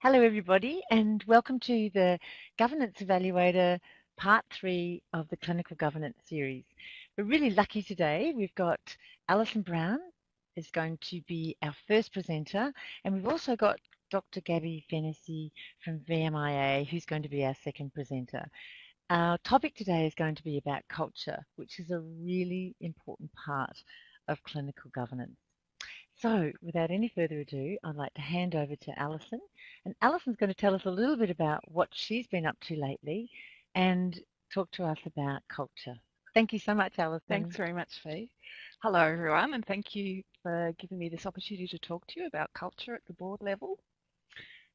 Hello everybody and welcome to the Governance Evaluator Part 3 of the Clinical Governance series. We're really lucky today. We've got Alison Brown is going to be our first presenter, and we've also got Dr. Gabby Fennessy from VMIA who's going to be our second presenter. Our topic today is going to be about culture, which is a really important part of clinical governance. So, without any further ado, I'd like to hand over to Alison. And Alison's going to tell us a little bit about what she's been up to lately and talk to us about culture. Thank you so much, Thanks Alison. very much, Fee. Hello, everyone, and thank you for giving me this opportunity to talk to you about culture at the board level.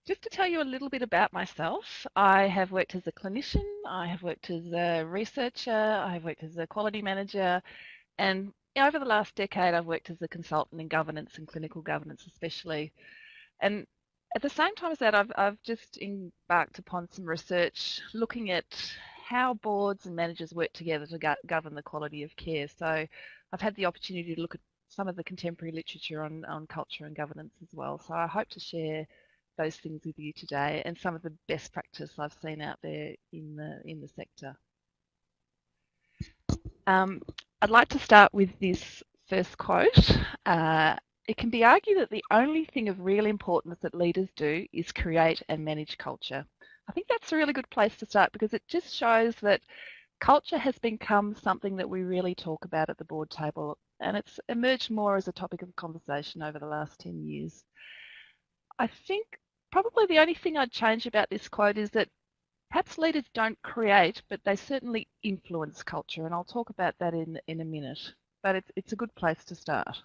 Just to tell you a little bit about myself, I have worked as a clinician, I have worked as a researcher, I have worked as a quality manager, and over the last decade I've worked as a consultant in governance and clinical governance especially. And at the same time as that, I've just embarked upon some research looking at how boards and managers work together to govern the quality of care. So I've had the opportunity to look at some of the contemporary literature on culture and governance as well. So I hope to share those things with you today and some of the best practice I've seen out there in the sector. I'd like to start with this first quote. It can be argued that the only thing of real importance that leaders do is create and manage culture. I think that's a really good place to start because it just shows that culture has become something that we really talk about at the board table, and it's emerged more as a topic of conversation over the last 10 years. I think probably the only thing I'd change about this quote is that perhaps leaders don't create, but they certainly influence culture, and I'll talk about that in a minute. But it's a good place to start.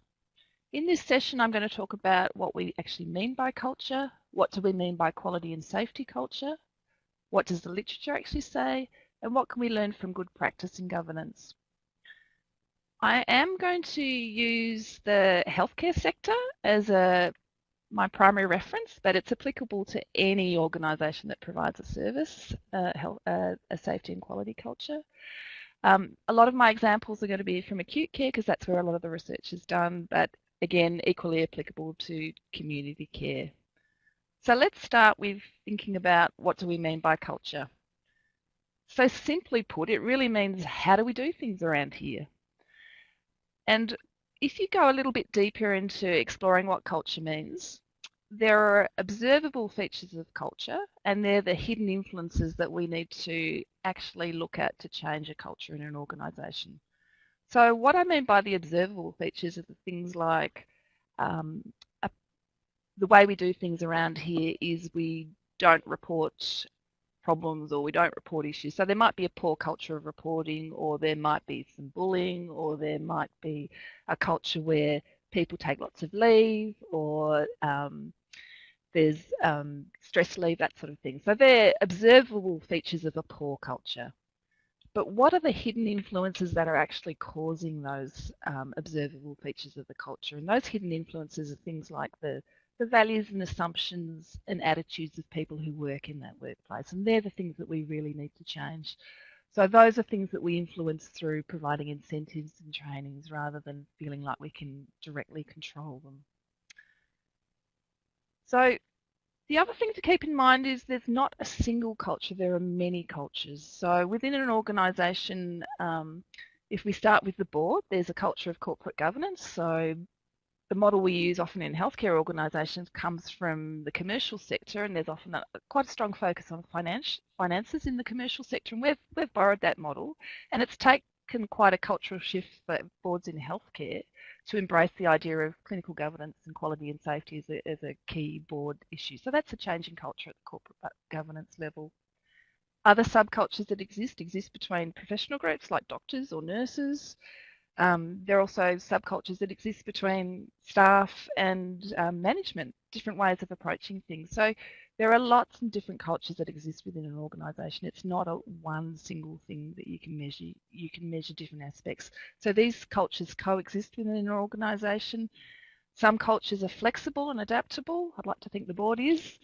In this session, I'm going to talk about what we actually mean by culture, what do we mean by quality and safety culture, what does the literature actually say, and what can we learn from good practice in governance. I am going to use the healthcare sector as my primary reference, but it's applicable to any organisation that provides a service, a safety and quality culture. A lot of my examples are going to be from acute care because that's where a lot of the research is done, but again, equally applicable to community care. So let's start with thinking about what do we mean by culture. So simply put, it really means how do we do things around here? And if you go a little bit deeper into exploring what culture means, there are observable features of culture, and they're the hidden influences that we need to actually look at to change a culture in an organisation. So what I mean by the observable features are the things like the way we do things around here is we don't report problems or we don't report issues. So there might be a poor culture of reporting, or there might be some bullying, or there might be a culture where people take lots of leave, or there's stress leave, that sort of thing. So they're observable features of a poor culture. But what are the hidden influences that are actually causing those observable features of the culture? And those hidden influences are things like the values and assumptions and attitudes of people who work in that workplace. And they're the things that we really need to change. So those are things that we influence through providing incentives and trainings rather than feeling like we can directly control them. So the other thing to keep in mind is there's not a single culture, there are many cultures. So within an organisation, if we start with the board, there's a culture of corporate governance. So the model we use often in healthcare organisations comes from the commercial sector, and there's often quite a strong focus on finances in the commercial sector, and we've borrowed that model, and it's taken quite a cultural shift for boards in healthcare to embrace the idea of clinical governance and quality and safety as a key board issue. So that's a change in culture at the corporate governance level. Other subcultures that exist between professional groups like doctors or nurses. There are also subcultures that exist between staff and management, different ways of approaching things. So there are lots of different cultures that exist within an organisation. It's not one single thing that you can measure. You can measure different aspects. So these cultures coexist within an organisation. Some cultures are flexible and adaptable. I'd like to think the board is.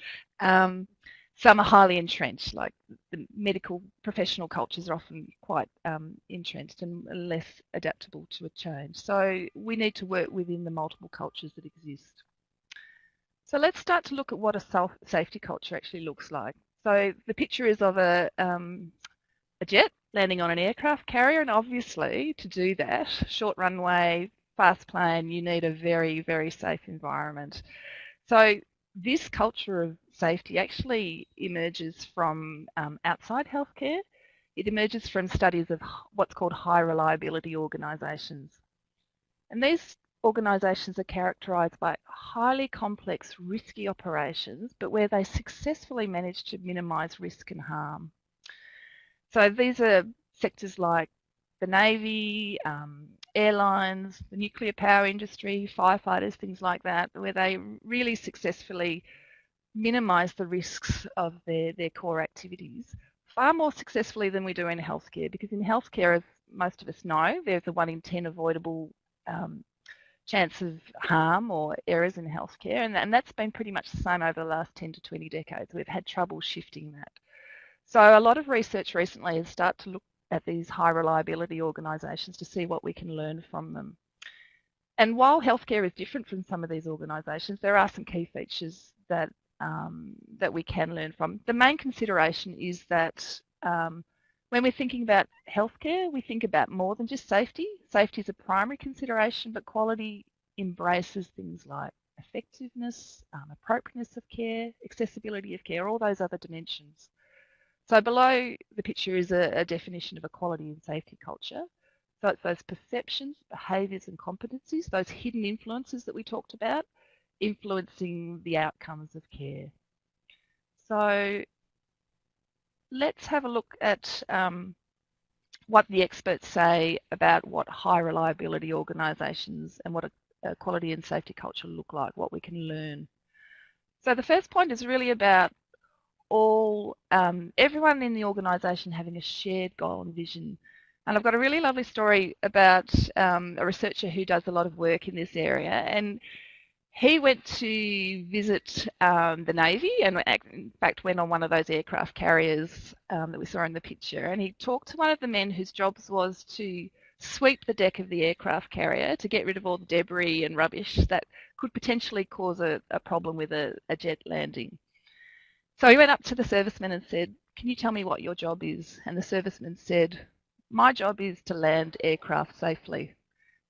Some are highly entrenched, like the medical professional cultures are often quite entrenched and less adaptable to a change. So we need to work within the multiple cultures that exist. So let's start to look at what a safety culture actually looks like. So the picture is of a jet landing on an aircraft carrier, and obviously to do that, short runway, fast plane, you need a very, very safe environment. So this culture of safety actually emerges from outside healthcare. It emerges from studies of what's called high reliability organisations. And these organisations are characterised by highly complex, risky operations, but where they successfully manage to minimise risk and harm. So these are sectors like the Navy, airlines, the nuclear power industry, firefighters, things like that, where they really successfully minimise the risks of their core activities far more successfully than we do in healthcare, because in healthcare, as most of us know, there's a 1 in 10 avoidable chance of harm or errors in healthcare, and that's been pretty much the same over the last 10 to 20 decades. We've had trouble shifting that. So a lot of research recently has started to look at these high reliability organisations to see what we can learn from them. And while healthcare is different from some of these organisations, there are some key features that that we can learn from. The main consideration is that when we're thinking about healthcare, we think about more than just safety. Safety is a primary consideration, but quality embraces things like effectiveness, appropriateness of care, accessibility of care, all those other dimensions. So below the picture is a definition of a quality and safety culture. So it's those perceptions, behaviours and competencies, those hidden influences that we talked about, influencing the outcomes of care. So let's have a look at what the experts say about what high reliability organisations and what a quality and safety culture look like, what we can learn. So the first point is really about everyone in the organisation having a shared goal and vision. And I've got a really lovely story about a researcher who does a lot of work in this area, and he went to visit the Navy and in fact went on one of those aircraft carriers that we saw in the picture, and he talked to one of the men whose job was to sweep the deck of the aircraft carrier to get rid of all the debris and rubbish that could potentially cause a problem with a jet landing. So he went up to the serviceman and said, "Can you tell me what your job is?" And the serviceman said, "My job is to land aircraft safely."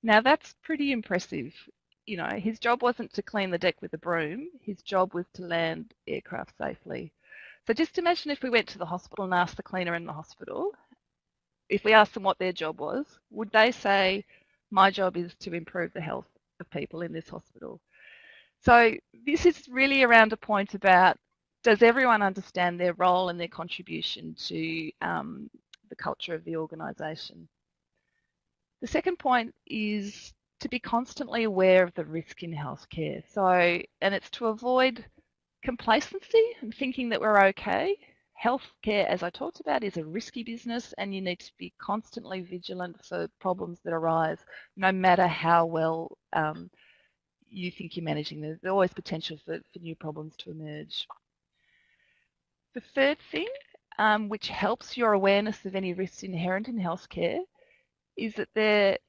Now that's pretty impressive. You know, his job wasn't to clean the deck with a broom, his job was to land aircraft safely. So just imagine if we went to the hospital and asked the cleaner in the hospital, if we asked them what their job was, would they say, "My job is to improve the health of people in this hospital"? So this is really around a point about, does everyone understand their role and their contribution to the culture of the organisation? The second point is to be constantly aware of the risk in healthcare. And it's to avoid complacency and thinking that we're okay. Healthcare, as I talked about, is a risky business, and you need to be constantly vigilant for problems that arise, no matter how well you think you're managing. There's always potential for new problems to emerge. The third thing, which helps your awareness of any risks inherent in healthcare, is that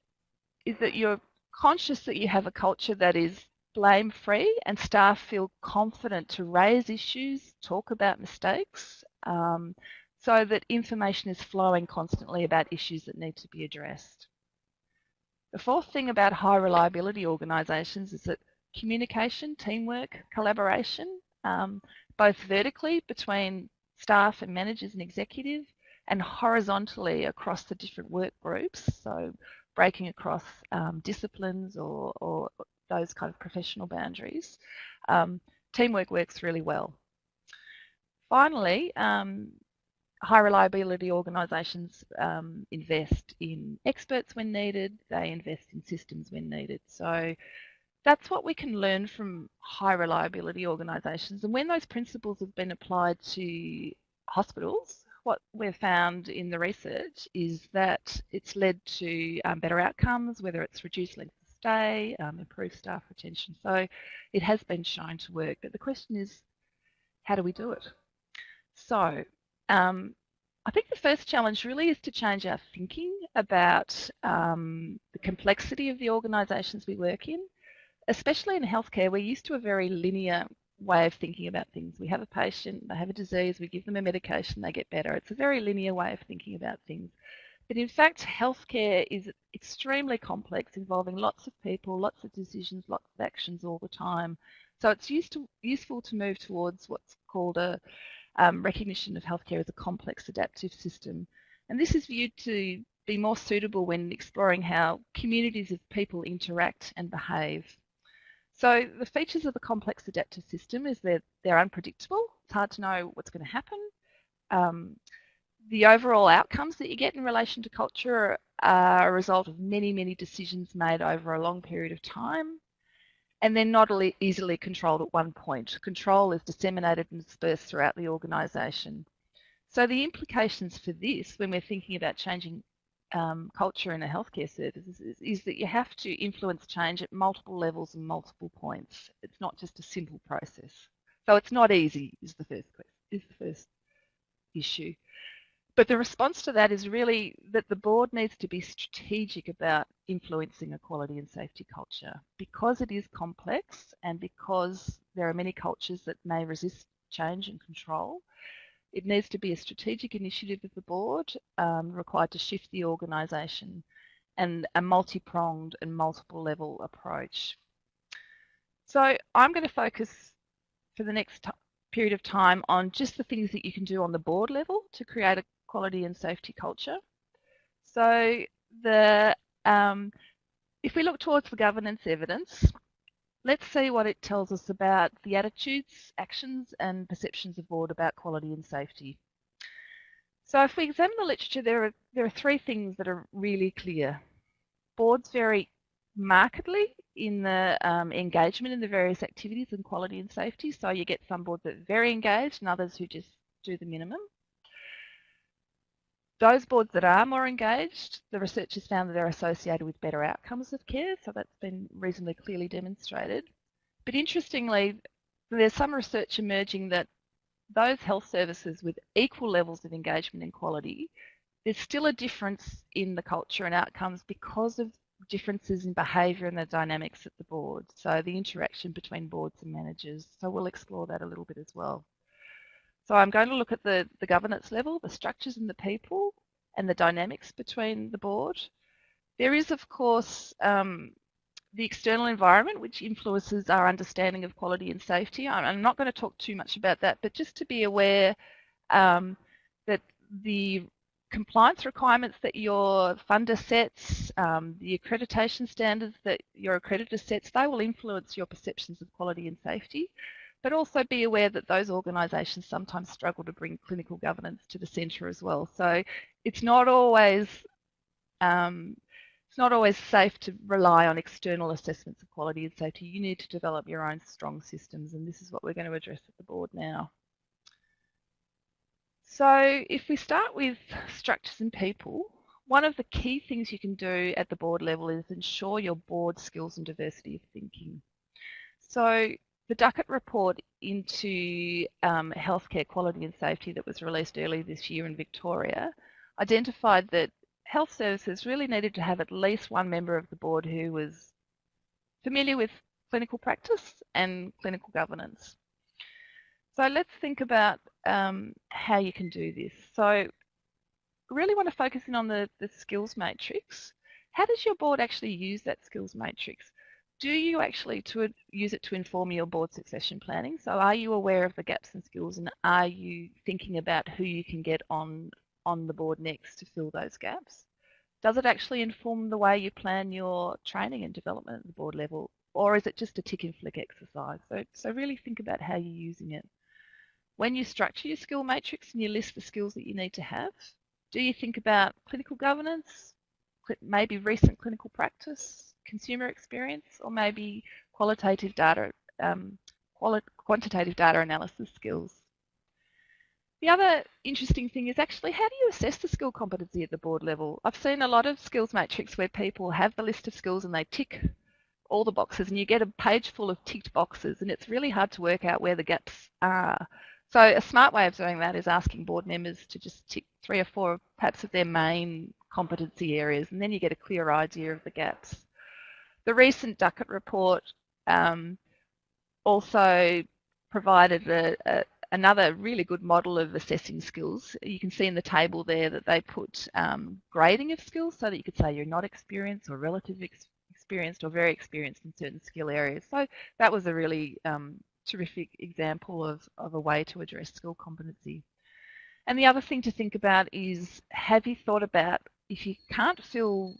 you're conscious that you have a culture that is blame-free and staff feel confident to raise issues, talk about mistakes, so that information is flowing constantly about issues that need to be addressed. The fourth thing about high reliability organisations is that communication, teamwork, collaboration, both vertically between staff and managers and executive, and horizontally across the different work groups, so breaking across disciplines or those kind of professional boundaries. Teamwork works really well. Finally, high reliability organisations invest in experts when needed, they invest in systems when needed. So that's what we can learn from high reliability organisations. And when those principles have been applied to hospitals, what we've found in the research is that it's led to better outcomes, whether it's reduced length of stay, improved staff retention. So it has been shown to work. But the question is, how do we do it? So I think the first challenge really is to change our thinking about the complexity of the organisations we work in. especially in healthcare, we're used to a very linear way of thinking about things. We have a patient, they have a disease, we give them a medication, they get better. It's a very linear way of thinking about things. But in fact, healthcare is extremely complex, involving lots of people, lots of decisions, lots of actions all the time. So it's useful to move towards what's called a recognition of healthcare as a complex adaptive system. And this is viewed to be more suitable when exploring how communities of people interact and behave. So the features of a complex adaptive system is that they're unpredictable. It's hard to know what's going to happen. The overall outcomes that you get in relation to culture are a result of many, many decisions made over a long period of time, and they're not easily controlled at one point. Control is disseminated and dispersed throughout the organisation. So the implications for this, when we're thinking about changing culture in a healthcare service, is that you have to influence change at multiple levels and multiple points. It's not just a simple process. So it's not easy is the first issue. But the response to that is really that the board needs to be strategic about influencing a quality and safety culture because it is complex and because there are many cultures that may resist change and control. It needs to be a strategic initiative of the board required to shift the organisation and a multi-pronged and multiple level approach. So I'm going to focus for the next period of time on just the things that you can do on the board level to create a quality and safety culture. So if we look towards the governance evidence, let's see what it tells us about the attitudes, actions and perceptions of board about quality and safety. So if we examine the literature, there are three things that are really clear. Boards vary markedly in the engagement in the various activities in quality and safety. So you get some boards that are very engaged and others who just do the minimum. Those boards that are more engaged, the research has found that they're associated with better outcomes of care, so that's been reasonably clearly demonstrated. But interestingly, there's some research emerging that those health services with equal levels of engagement and quality, there's still a difference in the culture and outcomes because of differences in behaviour and the dynamics at the board, so the interaction between boards and managers. So we'll explore that a little bit as well. So I'm going to look at the governance level, the structures and the people, and the dynamics between the board. There is, of course, the external environment, which influences our understanding of quality and safety. I'm not going to talk too much about that, but just to be aware that the compliance requirements that your funder sets, the accreditation standards that your accreditor sets, they will influence your perceptions of quality and safety. But also be aware that those organisations sometimes struggle to bring clinical governance to the centre as well. So it's not always safe to rely on external assessments of quality and safety. You need to develop your own strong systems, and this is what we're going to address at the board now. So if we start with structures and people, one of the key things you can do at the board level is ensure your board skills and diversity of thinking. So the Duckett report into healthcare quality and safety that was released early this year in Victoria identified that health services really needed to have at least one member of the board who was familiar with clinical practice and clinical governance. So let's think about how you can do this. So I really want to focus in on the skills matrix. How does your board actually use that skills matrix? Do you actually use it to inform your board succession planning? So are you aware of the gaps in skills, and are you thinking about who you can get on the board next to fill those gaps? Does it actually inform the way you plan your training and development at the board level, or is it just a tick and flick exercise? So really think about how you're using it. When you structure your skill matrix and you list the skills that you need to have, do you think about clinical governance, maybe recent clinical practice, consumer experience, or maybe quantitative data analysis skills? The other interesting thing is actually, how do you assess the skill competency at the board level? I've seen a lot of skills matrix where people have the list of skills and they tick all the boxes, and you get a page full of ticked boxes, and it's really hard to work out where the gaps are. So a smart way of doing that is asking board members to just tick 3 or 4 perhaps of their main competency areas, and then you get a clear idea of the gaps. The recent Duckett report also provided another really good model of assessing skills. You can see in the table there that they put grading of skills so that you could say you're not experienced or relatively experienced or very experienced in certain skill areas. So that was a really terrific example of a way to address skill competency. And the other thing to think about is, have you thought about, if you can't fill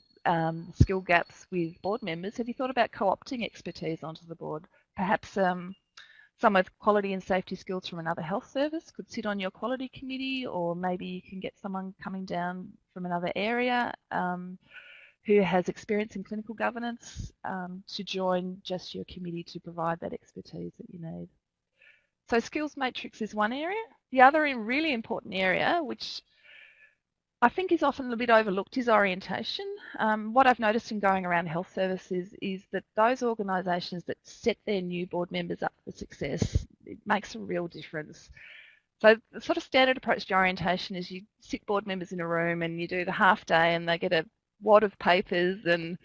skill gaps with board members, have you thought about co-opting expertise onto the board? Perhaps some with quality and safety skills from another health service could sit on your quality committee, or maybe you can get someone coming down from another area who has experience in clinical governance to join just your committee to provide that expertise that you need. So skills matrix is one area. The other really important area, which I think is often a bit overlooked, is orientation. What I've noticed in going around health services is that those organisations that set their new board members up for success, it makes a real difference. So the sort of standard approach to orientation is you sit board members in a room and you do the half day and they get a wad of papers and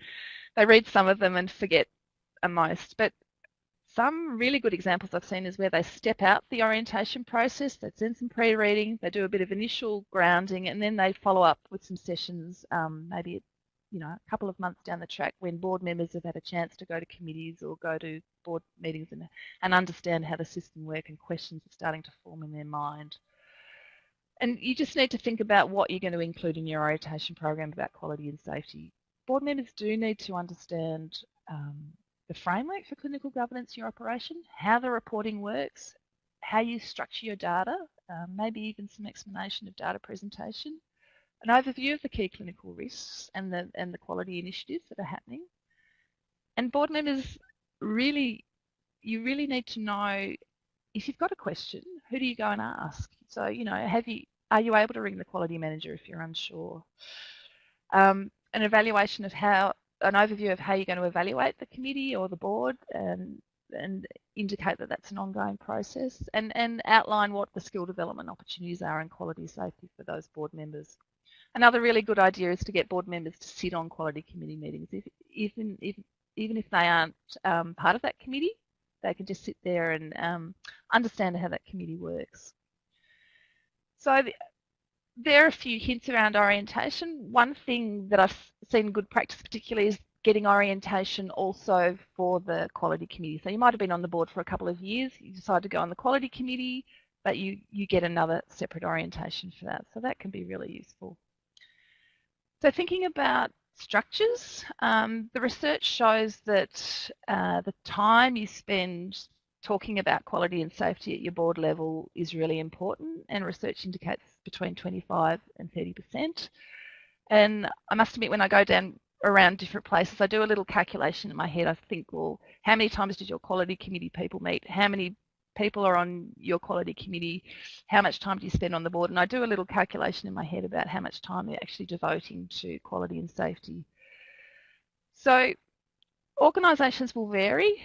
they read some of them and forget most. But some really good examples I've seen is where they step out the orientation process, they send some pre-reading, they do a bit of initial grounding, and then they follow up with some sessions, maybe a couple of months down the track when board members have had a chance to go to committees or go to board meetings and understand how the system works, and questions are starting to form in their mind. And you just need to think about what you're going to include in your orientation program about quality and safety. Board members do need to understand the framework for clinical governance in your operation, how the reporting works, how you structure your data, maybe even some explanation of data presentation, an overview of the key clinical risks and the quality initiatives that are happening. And board members, you really need to know, if you've got a question, who do you go and ask? So, are you able to ring the quality manager if you're unsure? An evaluation of an overview of how you're going to evaluate the committee or the board, and indicate that that's an ongoing process, and outline what the skill development opportunities are in quality safety for those board members. Another really good idea is to get board members to sit on quality committee meetings. Even if they aren't part of that committee, they can just sit there and understand how that committee works. So there are a few hints around orientation. One thing that I've seen good practice particularly is getting orientation also for the quality committee. So you might have been on the board for a couple of years, you decide to go on the quality committee, but you get another separate orientation for that. So that can be really useful. So thinking about structures, the research shows that the time you spend talking about quality and safety at your board level is really important, and research indicates between 25 and 30%. And I must admit, when I go down around different places, I do a little calculation in my head. I think, well, how many times did your quality committee people meet? How many people are on your quality committee? How much time do you spend on the board? And I do a little calculation in my head about how much time they're actually devoting to quality and safety. So organisations will vary.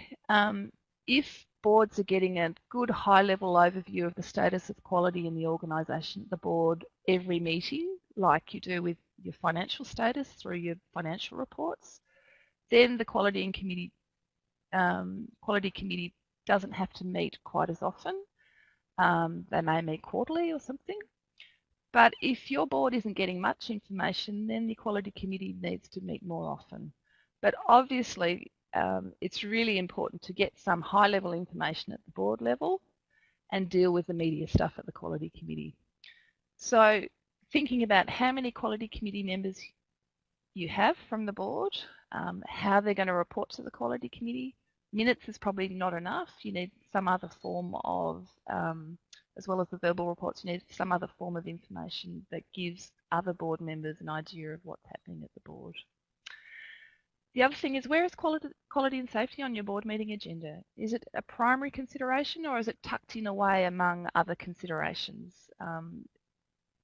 If boards are getting a good high-level overview of the status of quality in the organisation at the board every meeting, like you do with your financial status through your financial reports, then the quality committee doesn't have to meet quite as often. They may meet quarterly or something. But if your board isn't getting much information, then the quality committee needs to meet more often. But obviously, it's really important to get some high-level information at the board level and deal with the media stuff at the quality committee. So thinking about how many quality committee members you have from the board, how they're going to report to the quality committee. Minutes is probably not enough. You need some other form of, as well as the verbal reports, you need some other form of information that gives other board members an idea of what's happening at the board. The other thing is, where is quality and safety on your board meeting agenda? Is it a primary consideration, or is it tucked in away among other considerations?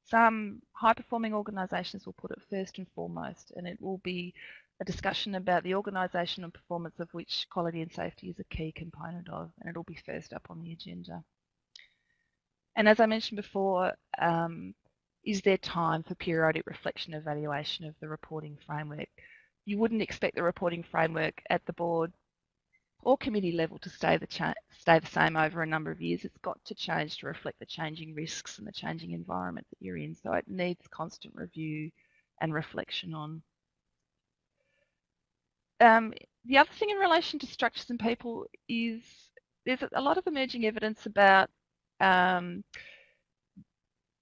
Some high-performing organisations will put it first and foremost, and it will be a discussion about the organisation and performance of which quality and safety is a key component of, and it will be first up on the agenda. And as I mentioned before, is there time for periodic reflection and evaluation of the reporting framework? You wouldn't expect the reporting framework at the board or committee level to stay the same over a number of years. It's got to change to reflect the changing risks and the changing environment that you're in. So it needs constant review and reflection on. The other thing in relation to structures and people is there's a lot of emerging evidence about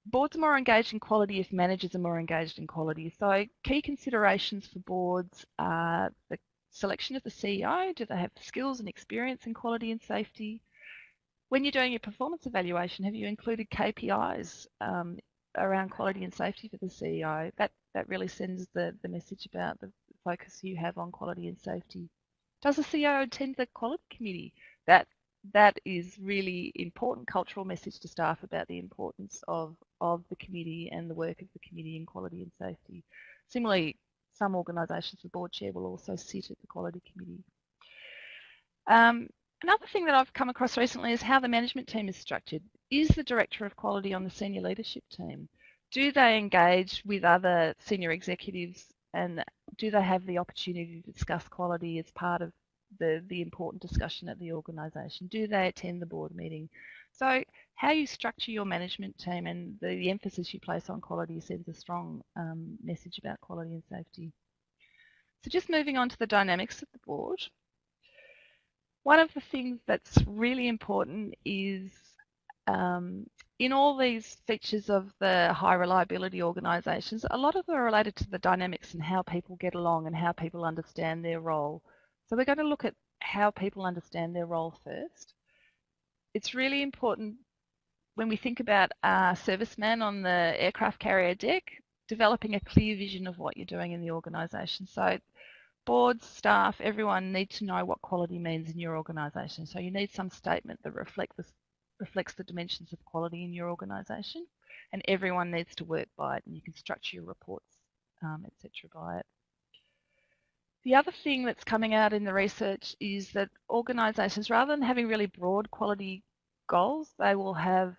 boards are more engaged in quality if managers are more engaged in quality. So key considerations for boards are the selection of the CEO. Do they have skills and experience in quality and safety? When you're doing your performance evaluation, have you included KPIs around quality and safety for the CEO? That really sends the message about the focus you have on quality and safety. Does the CEO attend the quality committee? That is really important cultural message to staff about the importance of the committee and the work of the committee in quality and safety. Similarly, some organisations, the board chair will also sit at the quality committee. Another thing that I've come across recently is how the management team is structured. Is the director of quality on the senior leadership team? Do they engage with other senior executives, and do they have the opportunity to discuss quality as part of the important discussion at the organisation? Do they attend the board meeting? So how you structure your management team and the emphasis you place on quality sends a strong message about quality and safety. So just moving on to the dynamics of the board. One of the things that's really important is in all these features of the high reliability organisations, a lot of them are related to the dynamics and how people get along and how people understand their role. So we're going to look at how people understand their role first. It's really important when we think about a serviceman on the aircraft carrier deck, developing a clear vision of what you're doing in the organisation. So boards, staff, everyone need to know what quality means in your organisation. So you need some statement that reflects the dimensions of quality in your organisation, and everyone needs to work by it, and you can structure your reports, etc. by it. The other thing that's coming out in the research is that organisations, rather than having really broad quality goals, they will have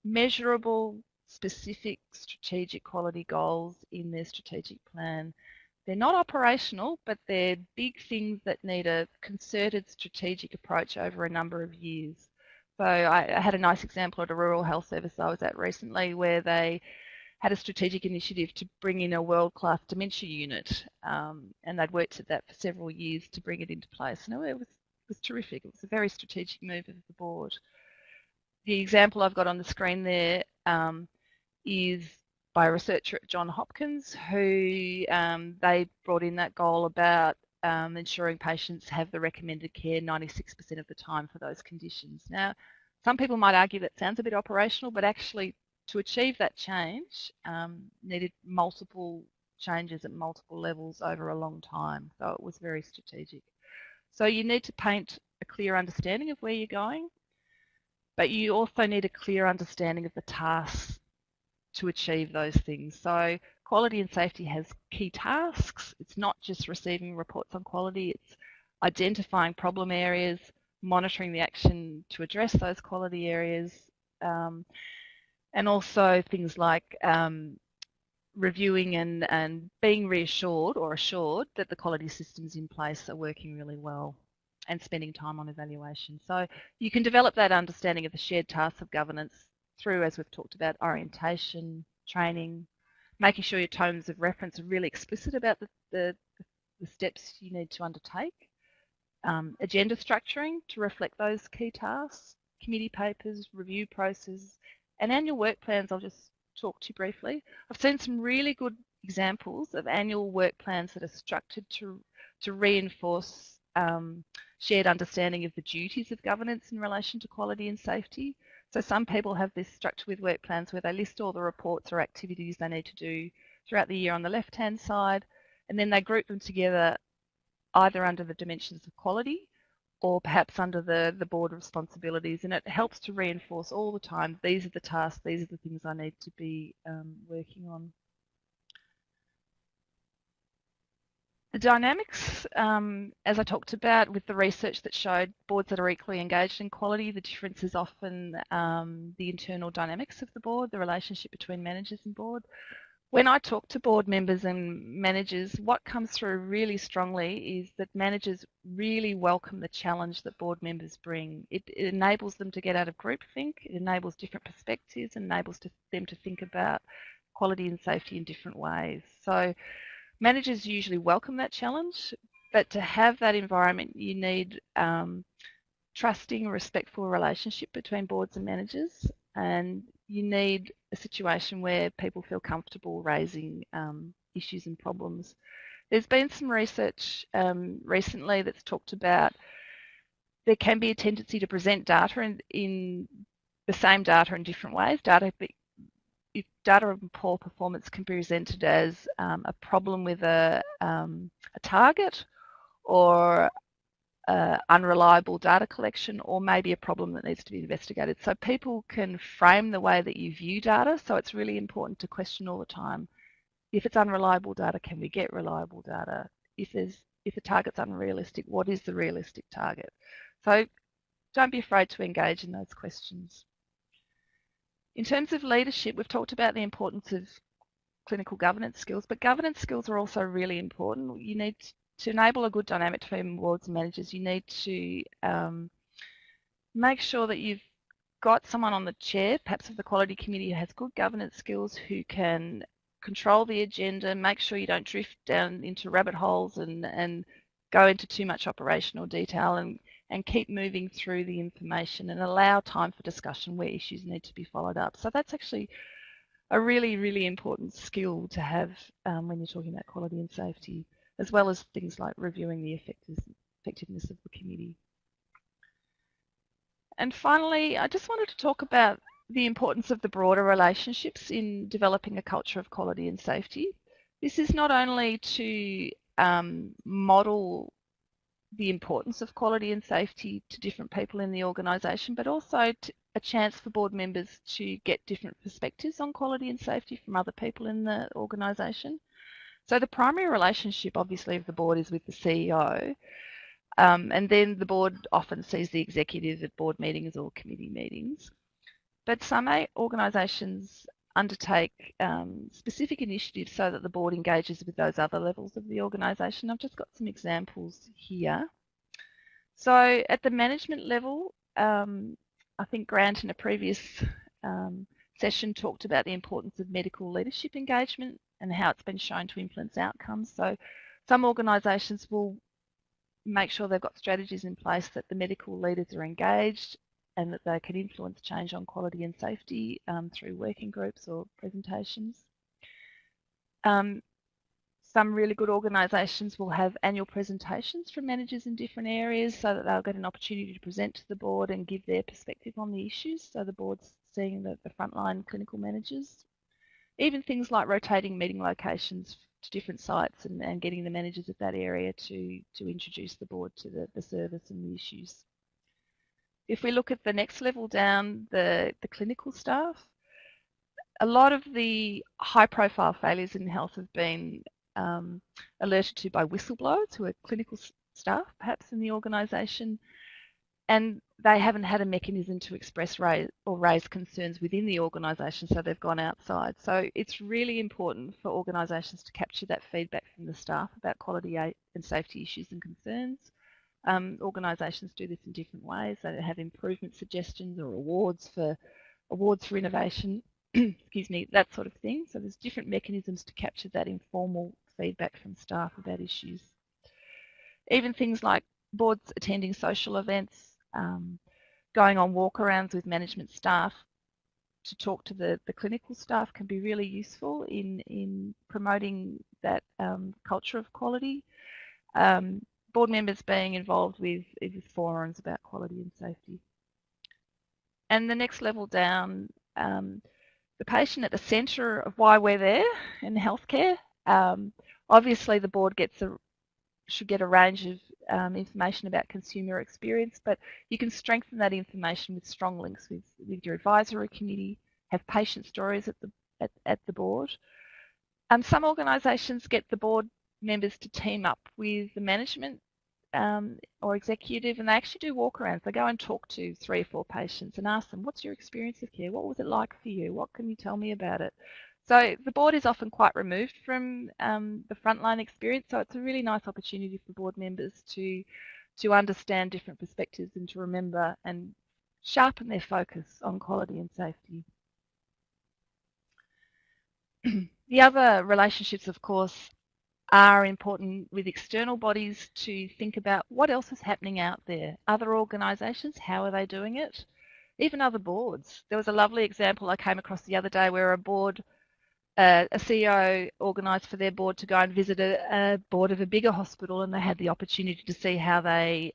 measurable, specific strategic quality goals in their strategic plan. They're not operational, but they're big things that need a concerted strategic approach over a number of years. So I had a nice example at a rural health service I was at recently where they had a strategic initiative to bring in a world-class dementia unit, and they'd worked at that for several years to bring it into place. And it was terrific. It was a very strategic move of the board. The example I've got on the screen there is by a researcher at Johns Hopkins who they brought in that goal about ensuring patients have the recommended care 96% of the time for those conditions. Now, some people might argue that sounds a bit operational, but actually to achieve that change needed multiple changes at multiple levels over a long time. So it was very strategic. So you need to paint a clear understanding of where you're going, but you also need a clear understanding of the tasks to achieve those things. So quality and safety has key tasks. It's not just receiving reports on quality, it's identifying problem areas, monitoring the action to address those quality areas, and also things like reviewing and being reassured or assured that the quality systems in place are working really well, and spending time on evaluation. So you can develop that understanding of the shared tasks of governance through, as we've talked about, orientation, training, making sure your terms of reference are really explicit about the steps you need to undertake, agenda structuring to reflect those key tasks, committee papers, review process, and annual work plans. I'll just talk to you briefly. I've seen some really good examples of annual work plans that are structured to reinforce shared understanding of the duties of governance in relation to quality and safety. So some people have this structure with work plans where they list all the reports or activities they need to do throughout the year on the left-hand side, and then they group them together either under the dimensions of quality or perhaps under the board responsibilities, and it helps to reinforce all the time, these are the tasks, these are the things I need to be working on. The dynamics, as I talked about with the research that showed boards that are equally engaged in quality, the difference is often the internal dynamics of the board, the relationship between managers and board. When I talk to board members and managers, what comes through really strongly is that managers really welcome the challenge that board members bring. It enables them to get out of groupthink, it enables different perspectives, it enables them to think about quality and safety in different ways. So managers usually welcome that challenge, but to have that environment, you need trusting, respectful relationship between boards and managers, and you need a situation where people feel comfortable raising issues and problems. There's been some research recently that's talked about there can be a tendency to present data in the same data in different ways. If data of poor performance can be presented as a problem with a target, or unreliable data collection, or maybe a problem that needs to be investigated. So people can frame the way that you view data, so it's really important to question all the time. If it's unreliable data, can we get reliable data? If the target's unrealistic, what is the realistic target? So don't be afraid to engage in those questions. In terms of leadership, we've talked about the importance of clinical governance skills, but governance skills are also really important. You need to enable a good dynamic between boards and managers. You need to make sure that you've got someone on the chair, perhaps of the quality committee, who has good governance skills, who can control the agenda, make sure you don't drift down into rabbit holes and go into too much operational detail, and keep moving through the information and allow time for discussion where issues need to be followed up. So that's actually a really, really important skill to have when you're talking about quality and safety, as well as things like reviewing the effectiveness of the committee. And finally, I just wanted to talk about the importance of the broader relationships in developing a culture of quality and safety. This is not only to model the importance of quality and safety to different people in the organisation, but also a chance for board members to get different perspectives on quality and safety from other people in the organisation. So the primary relationship, obviously, of the board is with the CEO, and then the board often sees the executive at board meetings or committee meetings. But some organisations undertake specific initiatives so that the board engages with those other levels of the organisation. I've just got some examples here. So at the management level, I think Grant in a previous session talked about the importance of medical leadership engagement and how it's been shown to influence outcomes. So some organisations will make sure they've got strategies in place that the medical leaders are engaged and that they can influence change on quality and safety through working groups or presentations. Some really good organisations will have annual presentations from managers in different areas so that they'll get an opportunity to present to the board and give their perspective on the issues, so the board's seeing the frontline clinical managers. Even things like rotating meeting locations to different sites and getting the managers of that area to introduce the board to the service and the issues. If we look at the next level down, the clinical staff, a lot of the high profile failures in health have been alerted to by whistleblowers who are clinical staff, perhaps in the organisation, and they haven't had a mechanism to express or raise concerns within the organisation, so they've gone outside. So it's really important for organisations to capture that feedback from the staff about quality and safety issues and concerns. Organisations do this in different ways. They have improvement suggestions or awards for innovation, excuse me, that sort of thing. So there's different mechanisms to capture that informal feedback from staff about issues. Even things like boards attending social events, going on walkarounds with management staff to talk to the clinical staff can be really useful in promoting that culture of quality. Board members being involved with forums about quality and safety. And the next level down, the patient at the centre of why we're there in healthcare. Obviously, the board should get a range of information about consumer experience, but you can strengthen that information with strong links with your advisory committee, have patient stories at the board. Some organisations get the board members to team up with the management or executive, and they actually do walkarounds. They go and talk to 3 or 4 patients and ask them, what's your experience of care? What was it like for you? What can you tell me about it? So the board is often quite removed from the frontline experience, so it's a really nice opportunity for board members to understand different perspectives and to remember and sharpen their focus on quality and safety. The other relationships, of course, are important with external bodies to think about what else is happening out there. Other organisations, how are they doing it? Even other boards. There was a lovely example I came across the other day where a CEO organised for their board to go and visit a board of a bigger hospital, and they had the opportunity to see how they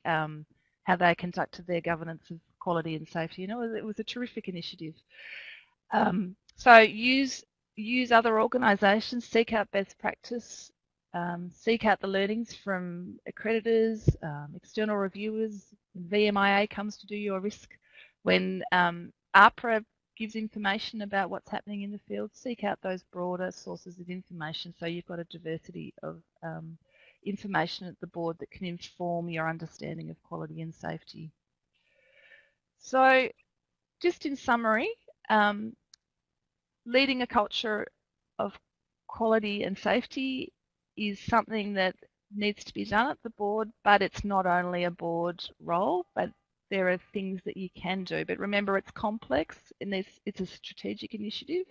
conducted their governance of quality and safety. It was a terrific initiative. So use other organisations, seek out best practice, seek out the learnings from accreditors, external reviewers. VMIA comes to do your risk. When APRA gives information about what's happening in the field, seek out those broader sources of information so you've got a diversity of information at the board that can inform your understanding of quality and safety. So just in summary, leading a culture of quality and safety is something that needs to be done at the board, but it's not only a board role, but there are things that you can do. But remember, it's complex and it's a strategic initiative.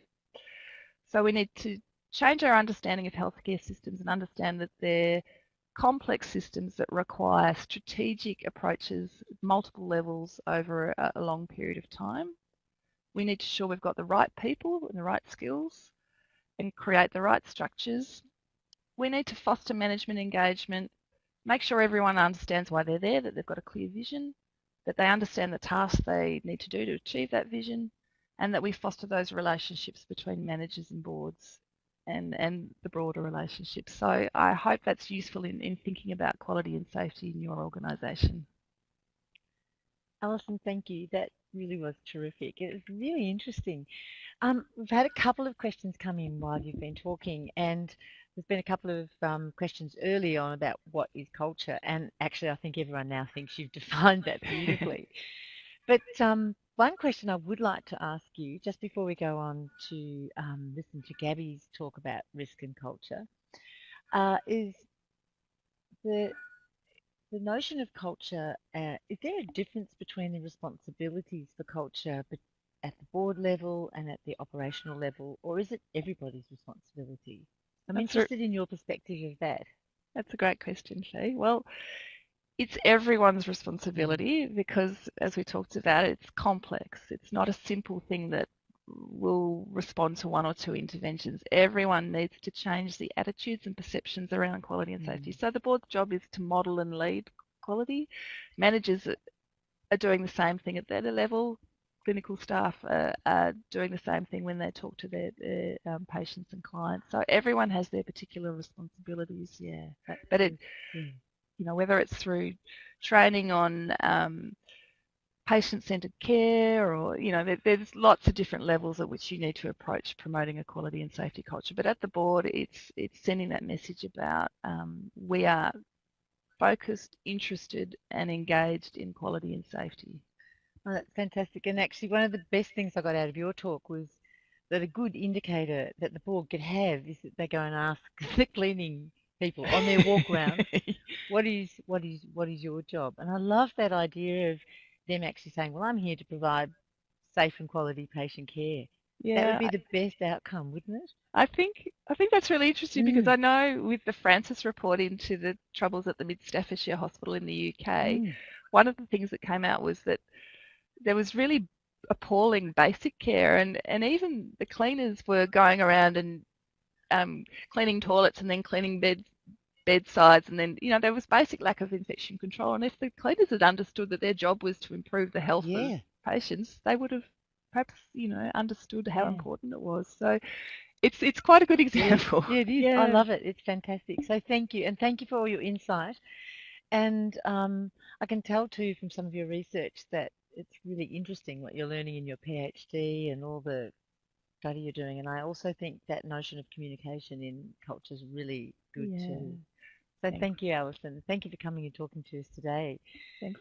So we need to change our understanding of healthcare systems and understand that they're complex systems that require strategic approaches at multiple levels over a long period of time. We need to ensure we've got the right people and the right skills and create the right structures. We need to foster management engagement, make sure everyone understands why they're there, that they've got a clear vision, that they understand the tasks they need to do to achieve that vision, and that we foster those relationships between managers and boards and the broader relationships. So I hope that's useful in thinking about quality and safety in your organisation. Alison, thank you. That really was terrific. It was really interesting. We've had a couple of questions come in while you've been talking, and there's been a couple of questions early on about what is culture, and actually I think everyone now thinks you've defined that beautifully. But one question I would like to ask you, just before we go on to listen to Gabby's talk about risk and culture, is the notion of culture. Is there a difference between the responsibilities for culture at the board level and at the operational level, or is it everybody's responsibility? I'm interested in your perspective of that. That's a great question, Shay. Well, it's everyone's responsibility because, as we talked about, it's complex. It's not a simple thing that will respond to one or two interventions. Everyone needs to change the attitudes and perceptions around quality and safety. So the board's job is to model and lead quality. Managers are doing the same thing at their level. Clinical staff are doing the same thing when they talk to their patients and clients. So everyone has their particular responsibilities. Yeah, but it, whether it's through training on patient-centered care, or there's lots of different levels at which you need to approach promoting a quality and safety culture. But at the board, it's sending that message about we are focused, interested, and engaged in quality and safety. Oh, that's fantastic. And actually, one of the best things I got out of your talk was that a good indicator that the board could have is that they go and ask the cleaning people on their walk around, what is your job? And I love that idea of them actually saying, well, I'm here to provide safe and quality patient care. Yeah, that would be the best outcome, wouldn't it? I think that's really interesting because I know with the Francis report into the troubles at the Mid Staffordshire Hospital in the UK, one of the things that came out was that there was really appalling basic care, and even the cleaners were going around and cleaning toilets and then cleaning bedsides, and then there was basic lack of infection control. And if the cleaners had understood that their job was to improve the health of patients, they would have perhaps understood how important it was. So it's quite a good example. Yeah, it is. I love it. It's fantastic. So thank you, and thank you for all your insight. And I can tell too from some of your research that it's really interesting what you're learning in your PhD and all the study you're doing. And I also think that notion of communication in culture is really good too. So thank you, Alison. Thank you for coming and talking to us today. Thanks.